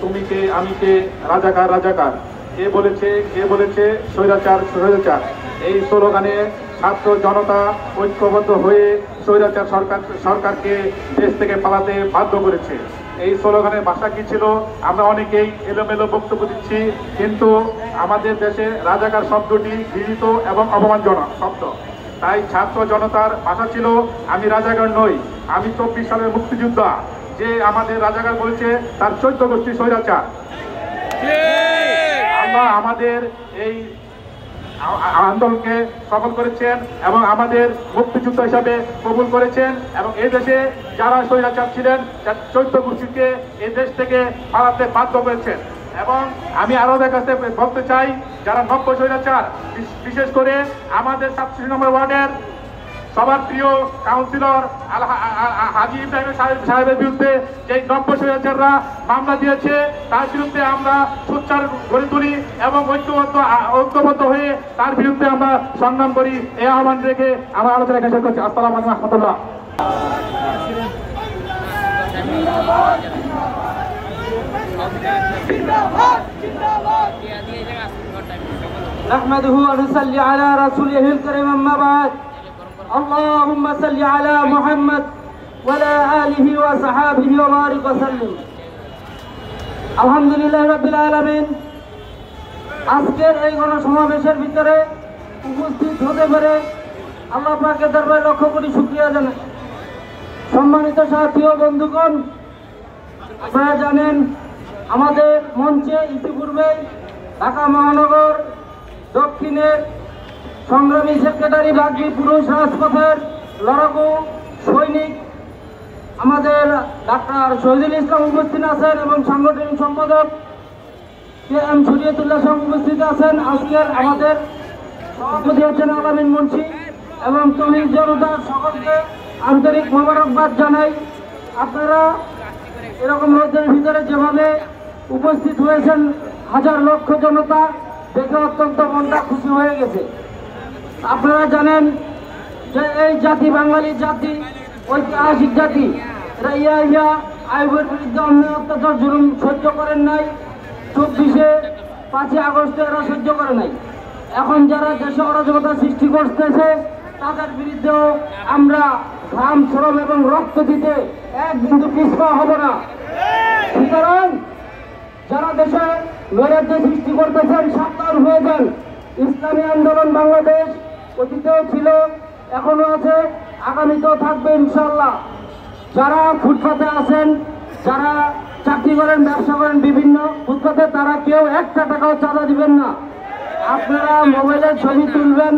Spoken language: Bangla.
তুমি কে আমি কে রাজাকার রাজাকার কে বলেছে স্বৈরাচার স্বৈরাচার। এই স্লোগানে ছাত্র জনতা ঐক্যবদ্ধ হয়ে স্বৈরাচার সরকারকে দেশ থেকে পালাতে বাধ্য করেছে। এই স্লোগানের ভাষা কি ছিল? আমরা অনেকেই এলোমেলো বক্তব্য দিচ্ছি, কিন্তু আমাদের দেশে রাজাকার শব্দটি ঘৃণিত এবং অপমানজনক শব্দ। তাই ছাত্র জনতার ভাষা ছিল আমি রাজাকার নই, আমি 24 সালের মুক্তিযোদ্ধা। যে আমাদের রাজাকার বলেছে তার 14 গোষ্ঠী স্বৈরাচার। আল্লাহ আমাদের এই আন্দোলনকে সফল করেছেন এবং আমাদের মুক্তিযুদ্ধ হিসাবে কবুল করেছেন, এবং এই দেশে যারা স্বৈরাচার ছিলেন 14 গোষ্ঠীকে এই দেশ থেকে পালাতে বাধ্য করেছেন। এবং আমি আরো কাছে বলতে চাই, যারা নব্য স্বৈরাচার, বিশেষ করে আমাদের 67 নম্বর ওয়ার্ডের সবার প্রিয় কাউন্সিলর হাজী ইব্রাহিম সাহেবের বিরুদ্ধে যে নব্য স্বৈরাচাররা মামলা দিয়েছে, তার বিরুদ্ধে আমরা সোচ্চার গড়ে তুলি এবং ঐক্যবদ্ধ হয়ে তার বিরুদ্ধে আমরা সংগ্রাম করি। এই আহ্বান রেখে আমার আলোচনা শেষ করছি। আসসালামু আলাইকুম রহমতুল্লাহ। نحمده ونصلي على رسوله الكريم أما بعد اللهم صل على محمد وعلى آله وصحابه وبارك وسلم। আলহামদুলিল্লাহ রাব্বিল আলামিন, আজকের এই গণসমাবেশের ভিতরে উপস্থিত হতে পারে আল্লাহ পাকের দরবারে লক্ষ কোটি শুকরিয়া জানাই। সম্মানিত সাথী ও বন্ধুগণ, আপনারা জানেন আমাদের মঞ্চে ইতিপূর্বে ঢাকা মহানগর দক্ষিণের সংগ্রামী সেক্রেটারি বাগরি পুরুষ রাজপথের লড়াকু সৈনিক আমাদের ডাক্তার শহীদুল ইসলাম উপস্থিত আছেন এবং সাংগঠনিক সম্পাদক কে এম শরীয়তুল্লাহ সাহেব উপস্থিত আছেন। আজকের আমাদের সভাপতি হচ্ছেন আলামিন মুন্সি এবং তৌহিদ জনতা। সকলকে আন্তরিক মোবারকবাদ জানাই। আপনারা এরকম রোদের ভিতরে যেভাবে উপস্থিত হয়েছেন হাজার লক্ষ জনতা দেখে অত্যন্ত মনটা খুশি হয়ে গেছে। আপনারা জানেন যে এই জাতি বাঙালি জাতি, ঐতিহাসিক জাতি, এরা ইয়া আইবের বিরুদ্ধে অন্যায় অত্যাচার জুলুম সহ্য করেন নাই। 5ই আগস্টে এরা সহ্য করে নাই। এখন যারা দেশে অরাজকতা সৃষ্টি করতেছে তাদের বিরুদ্ধেও আমরা ঘাম শ্রম এবং রক্ত দিতে এক বিন্দু পিছপা হব না। সুতরাং যারা দেশে নৈরাজ্য সৃষ্টি করতেছেন সাবধান হয়ে যান। ইসলামী আন্দোলন বাংলাদেশ অতীতেও ছিল, এখনো আছে, আগামীতেও থাকবে ইনশাআল্লাহ। যারা ফুটপাতে আছেন, যারা চাকরি করেন, ব্যবসা করেন বিভিন্ন ফুটপাতে, তারা কেউ একটা টাকাও চাঁদা দিবেন না। আপনারা মোবাইলের ছবি তুলবেন,